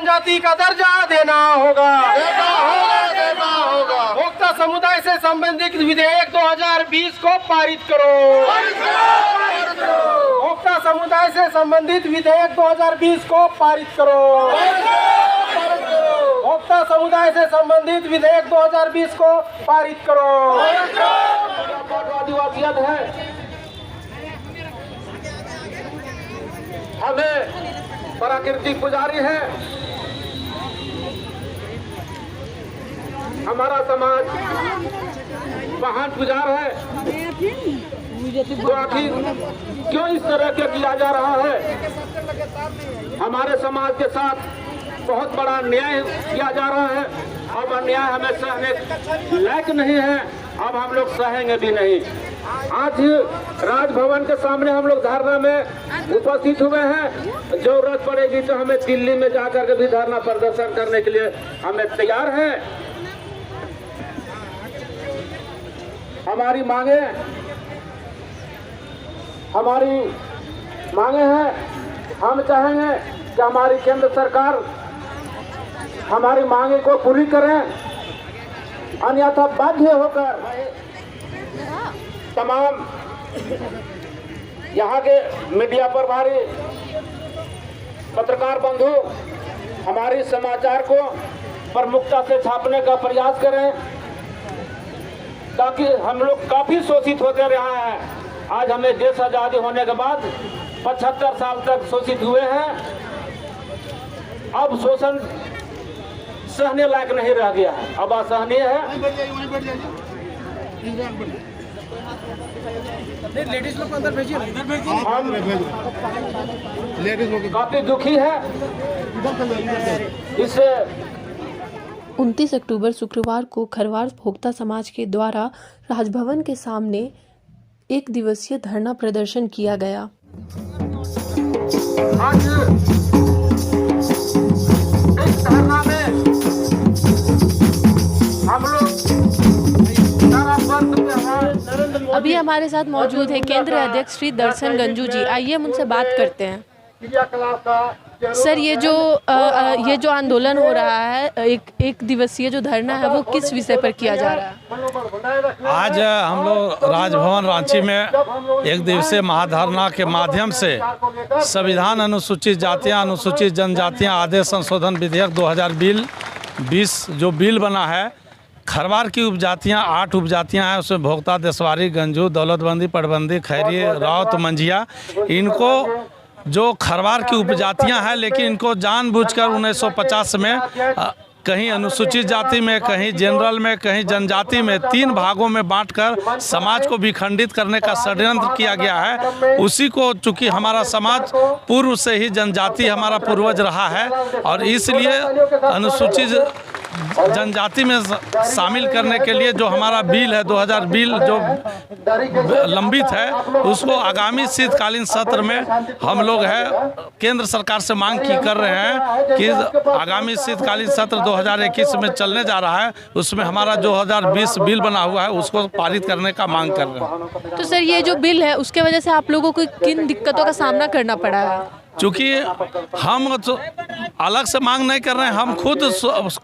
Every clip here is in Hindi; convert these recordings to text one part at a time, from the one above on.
जनजाति का दर्जा देना होगा। भोक्ता समुदाय से संबंधित विधेयक 2020 को पारित करो। भोक्ता समुदाय से संबंधित विधेयक 2020 को पारित करो। भोक्ता समुदाय से संबंधित विधेयक 2020 को पारित करो। आदिवासियत है, हमें प्राकृतिक पुजारी है। हमारा समाज महान पुजार है। तो आखिर क्यों इस तरह के किया जा रहा है? हमारे समाज के साथ बहुत बड़ा अन्याय किया जा रहा है। अब अन्याय हमें सहने लायक नहीं है, अब हम लोग सहेंगे भी नहीं। आज राजभवन के सामने हम लोग धरना में उपस्थित हुए हैं। जरूरत पड़ेगी तो हमें दिल्ली में जाकर के भी धरना प्रदर्शन करने के लिए हमें तैयार हैं। हमारी मांगे हैं। हम चाहेंगे कि हमारी केंद्र सरकार हमारी मांगे को पूरी करें, अन्यथा बाध्य होकर तमाम यहाँ के मीडिया प्रभारी पत्रकार बंधु हमारी समाचार को प्रमुखता से छापने का प्रयास करें, ताकि हम लोग काफी शोषित होते रहे हैं। आज हमें देश आजादी होने के बाद 75 साल तक शोषित हुए हैं। अब शोषण सहने लायक नहीं रह गया है, अब असहनीय है। हम काफी दुखी है इससे। 29 अक्टूबर शुक्रवार को खरवार भोक्ता समाज के द्वारा राजभवन के सामने एक दिवसीय धरना प्रदर्शन किया गया। आज इस धरना में हम लोग अभी हमारे साथ मौजूद है केंद्रीय अध्यक्ष श्री दर्शन गंजू जी। आइए हम उनसे बात करते हैं। सर, ये जो आंदोलन हो रहा है, एक दिवसीय जो धरना है, वो किस विषय पर किया जा रहा है? आज हम लोग राजभवन रांची में एक दिवसीय महाधरना के माध्यम से संविधान अनुसूचित जातियां, अनुसूचित जनजातियां आदेश संशोधन विधेयक 2020 जो बिल बना है, खरवार की उपजातियां 8 उपजातियां हैं, उसमें भोक्ता, देशवारी, गंजू, दौलतबंदी, पटबंदी, खैरी, राउत, मंझिया, इनको जो खरवार की उपजातियां हैं, लेकिन इनको जानबूझकर 1950 में कहीं अनुसूचित जाति में, कहीं जनरल में, कहीं जनजाति में 3 भागों में बांटकर समाज को विखंडित करने का षड्यंत्र किया गया है। उसी को चूंकि हमारा समाज पूर्व से ही जनजाति हमारा पूर्वज रहा है और इसलिए अनुसूचित जनजाति में शामिल करने के लिए जो हमारा बिल है 2000 बिल जो लंबित है, उसको आगामी शीतकालीन सत्र में हम लोग केंद्र सरकार से मांग कर रहे हैं कि आगामी शीतकालीन सत्र 2021 में चलने जा रहा है, उसमें हमारा जो 2020 बिल बना हुआ है उसको पारित करने का मांग कर रहे हैं। तो सर, ये जो बिल है उसके वजह से आप लोगों को किन दिक्कतों का सामना करना पड़ा है? चूँकि हम तो अलग से मांग नहीं कर रहे हैं, हम खुद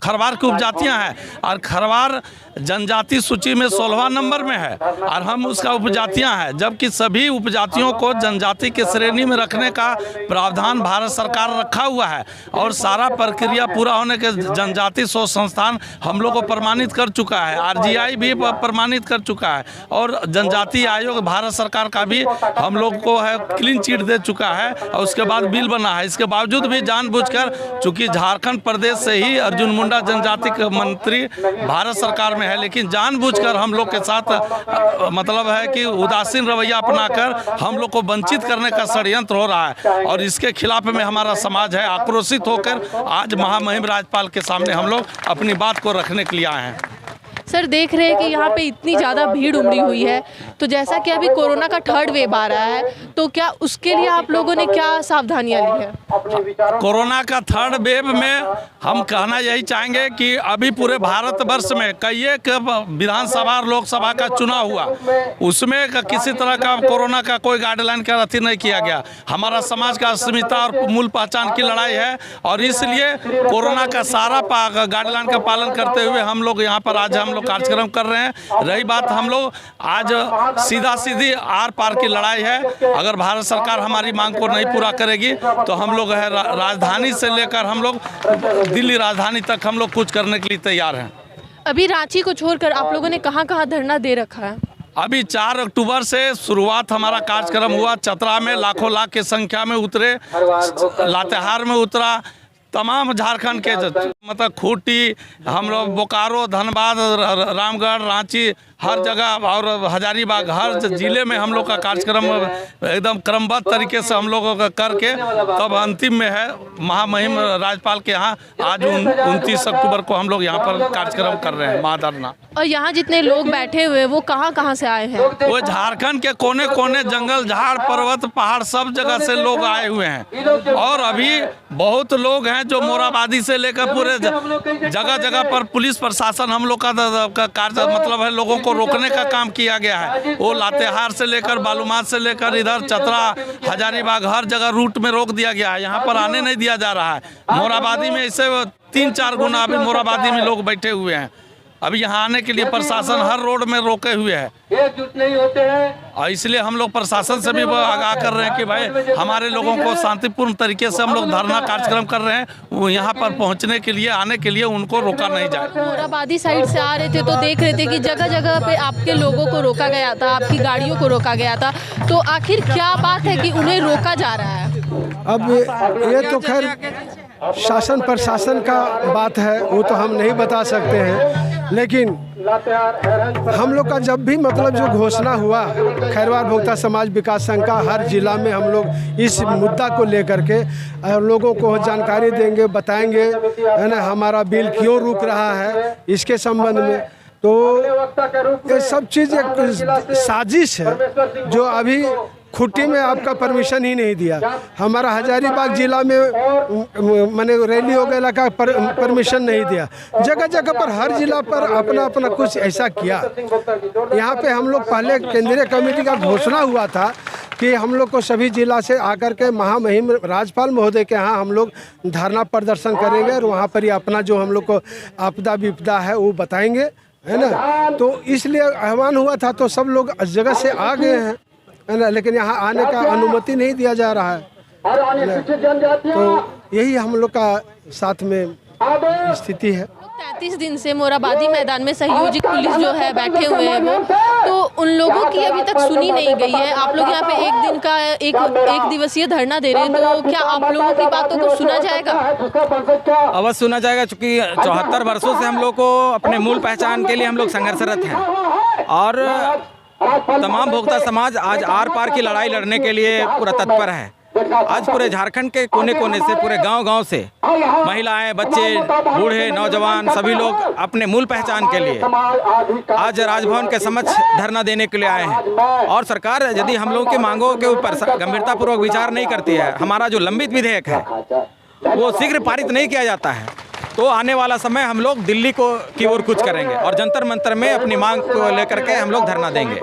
खरवार की उपजातियां हैं और खरवार जनजाति सूची में 16वां नंबर में है और हम उसका उपजातियां हैं, जबकि सभी उपजातियों को जनजाति के श्रेणी में रखने का प्रावधान भारत सरकार रखा हुआ है और सारा प्रक्रिया पूरा होने के जनजाति शोध संस्थान हम लोग को प्रमाणित कर चुका है, RGI भी प्रमाणित कर चुका है और जनजाति आयोग भारत सरकार का भी हम लोग को क्लीन चिट दे चुका है और उसके बाद बिल बना है। इसके बावजूद भी जानबूझकर, चूंकि झारखंड प्रदेश से ही अर्जुन मुंडा जनजाति के मंत्री भारत सरकार में है, लेकिन जानबूझकर हम लोग के साथ मतलब है कि उदासीन रवैया अपनाकर हम लोग को वंचित करने का षड्यंत्र हो रहा है और इसके खिलाफ में हमारा समाज है आक्रोशित होकर आज महामहिम राज्यपाल के सामने हम लोग अपनी बात को रखने के लिए आए हैं। सर, देख रहे हैं कि यहाँ पे इतनी ज़्यादा भीड़ उमड़ी हुई है, तो जैसा कि अभी कोरोना का 3rd वेव आ रहा है, तो क्या उसके लिए आप लोगों ने क्या सावधानियाँ ली है? कोरोना का थर्ड वेव में हम कहना यही चाहेंगे कि अभी पूरे भारतवर्ष में कई एक विधानसभा और लोकसभा का चुनाव हुआ, उसमें किसी तरह का कोरोना का कोई गाइडलाइन का अथी नहीं किया गया। हमारा समाज का अस्मिता और मूल पहचान की लड़ाई है और इसलिए कोरोना का सारा गाइडलाइन का पालन करते हुए हम लोग यहाँ पर आज हम लोग कार्यक्रम कर रहे हैं। रही बात, हम लोग आज सीधा सीधी आर पार की लड़ाई है। अगर भारत सरकार हमारी मांग को नहीं पूरा करेगी तो हम लोग है राजधानी से लेकर हम लोग दिल्ली राजधानी तक हम लोग कुछ करने के लिए तैयार हैं। अभी रांची को छोड़कर आप लोगों ने कहाँ धरना दे रखा है? अभी 4 अक्टूबर से शुरुआत हमारा कार्यक्रम हुआ। चतरा में लाखों लाख की संख्या में उतरे, लातेहार में उतरा, तमाम झारखंड के मतलब खूंटी, हम लोग बोकारो, धनबाद, रामगढ़, रांची, हर जगह और हजारीबाग, हर जिले में हम लोग का कार्यक्रम एकदम क्रमबद्ध तरीके से हम लोगों का करके तब अंतिम में है महामहिम राज्यपाल के यहाँ आज 29 अक्टूबर को हम लोग यहाँ पर कार्यक्रम कर रहे हैं महाधरना। और यहाँ जितने लोग बैठे हुए वो कहाँ से आए हैं? वो झारखंड के कोने कोने, जंगल, झाड़, पर्वत, पहाड़ सब जगह से लोग आए हुए हैं। और अभी बहुत लोग हैं जो मोराबादी से लेकर पूरे जगह जगह पर पुलिस प्रशासन हम लोग का कार्य मतलब है लोगों को रोकने का काम किया गया है। वो लातेहार से लेकर बालूमाथ से लेकर इधर चतरा, हजारीबाग, हर जगह रूट में रोक दिया गया है। यहाँ पर आने नहीं दिया जा रहा है। मोराबादी में इससे 3-4 गुना अभी मोराबादी में लोग बैठे हुए हैं। अभी यहाँ आने के लिए प्रशासन हर रोड में रोके हुए है। एकजुट नहीं होते हैं और इसलिए हम लोग प्रशासन से भी आगाह कर रहे हैं कि भाई हमारे लोगों को शांतिपूर्ण तरीके से हम लोग धरना कार्यक्रम कर रहे हैं, वो यहाँ पर पहुँचने के लिए, आने के लिए उनको रोका नहीं जाए। मोराबादी साइड से आ रहे थे तो देख रहे थे कि जगह जगह पे आपके लोगों को रोका गया था, आपकी गाड़ियों को रोका गया था, तो आखिर क्या बात है कि उन्हें रोका जा रहा है? अब ये तो खैर शासन प्रशासन का बात है, वो तो हम नहीं बता सकते हैं। लेकिन हम लोग का जब भी मतलब जो घोषणा हुआ खैरवार भोक्ता समाज विकास संघ का, हर जिला में हम लोग इस मुद्दा को लेकर के लोगों को जानकारी देंगे, बताएंगे, है ना, हमारा बिल क्यों रुक रहा है इसके संबंध में। तो ये सब चीज़ एक साजिश है जो अभी खुट्टी में आपका परमिशन ही नहीं दिया। हमारा हजारीबाग जिला में मैंने रैली वगैरह का परमिशन नहीं दिया। जगह जगह पर हर जिला पर अपना अपना कुछ ऐसा किया। यहाँ पे हम लोग पहले केंद्रीय कमेटी का घोषणा हुआ था कि हम लोग को सभी जिला से आकर के महामहिम राज्यपाल महोदय के यहाँ हम लोग धरना प्रदर्शन करेंगे और वहाँ पर ही अपना जो हम लोग को आपदा विपदा है वो बताएंगे, है ना। तो इसलिए आह्वान हुआ था तो सब लोग जगह से आ गए हैं, है ना, लेकिन यहाँ आने का अनुमति नहीं दिया जा रहा है। तो यही हम लोग का साथ में स्थिति है। 33 दिन से मोराबादी मैदान में सहयोगी पुलिस जो है बैठे हुए हैं वो, तो उन लोगों की अभी तक सुनी नहीं गई है। आप लोग यहाँ पे एक दिन का एक दिवसीय धरना दे रहे हैं, तो क्या आप लोगों की बातों को सुना जाएगा? अवश्य सुना जाएगा, क्योंकि 74 वर्षों से हम लोग को अपने मूल पहचान के लिए हम लोग संघर्षरत हैं और तमाम भोक्ता समाज आज आर पार की लड़ाई लड़ने के लिए पूरा तत्पर है। आज पूरे झारखंड के कोने कोने से, पूरे गांव-गांव से महिलाएं, बच्चे, बूढ़े, नौजवान सभी लोग अपने मूल पहचान के लिए आज राजभवन के समक्ष धरना देने के लिए आए हैं। और सरकार यदि हम लोगों की मांगों के ऊपर गंभीरतापूर्वक विचार नहीं करती है, हमारा जो लंबित विधेयक है वो शीघ्र पारित नहीं किया जाता है, तो आने वाला समय हम लोग दिल्ली की ओर कुछ करेंगे और जंतर मंतर में अपनी मांग को लेकर के हम लोग धरना देंगे।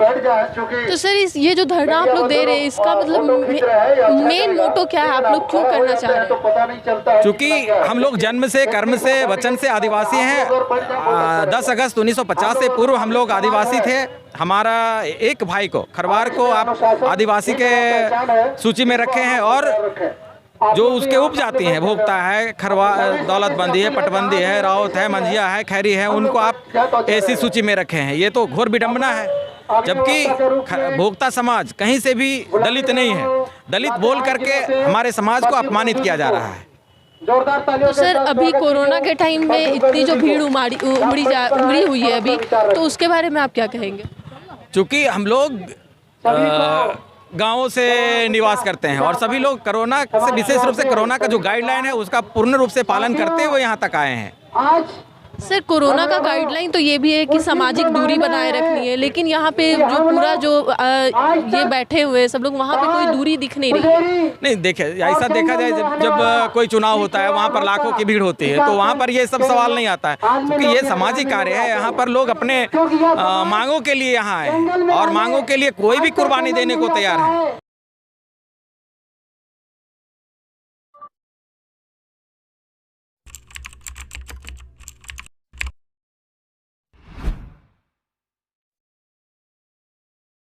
तो सर ये जो धरना आप लोग दे रहे हैं इसका मतलब मेन मोटो क्या है? आप लोग क्यों करना चाह रहे हैं? क्योंकि हम लोग जन्म से, कर्म से, वचन से आदिवासी हैं। 10 अगस्त 1950 से पूर्व हम लोग आदिवासी थे। हमारा एक भाई को, खरवार को आप आदिवासी के सूची में रखे हैं और जो उसके उपजाति हैं, भोक्ता है, खरवा, दौलतबंदी है, पटबंदी है, राउत है, मंझिया है, खैरी है, उनको आप ऐसी सूची में रखे हैं। ये तो घोर विडंबना है, जबकि भोक्ता समाज कहीं से भी दलित नहीं है। दलित बोल करके हमारे समाज को अपमानित किया जा रहा है। तो सर अभी कोरोना के टाइम में इतनी जो भीड़ उमड़ी हुई है अभी, तो उसके बारे में आप क्या कहेंगे? चूँकि हम लोग गांवों से निवास करते हैं और सभी लोग कोरोना से, विशेष रूप से कोरोना का जो गाइडलाइन है उसका पूर्ण रूप से पालन करते हुए यहाँ तक आए हैं। सर कोरोना का गाइडलाइन तो ये भी है कि सामाजिक दूरी बनाए रखनी है, लेकिन यहाँ पे जो पूरा जो ये बैठे हुए सब लोग, वहाँ पे कोई दूरी दिख नहीं रही है। नहीं देखिए, ऐसा देखा जाए जब कोई चुनाव होता है वहाँ पर लाखों की भीड़ होती है, तो वहाँ पर ये सब सवाल नहीं आता है, क्योंकि ये सामाजिक कार्य है। यहाँ पर लोग अपने मांगों के लिए यहाँ आए हैं और मांगों के लिए कोई भी कुर्बानी देने को तैयार है।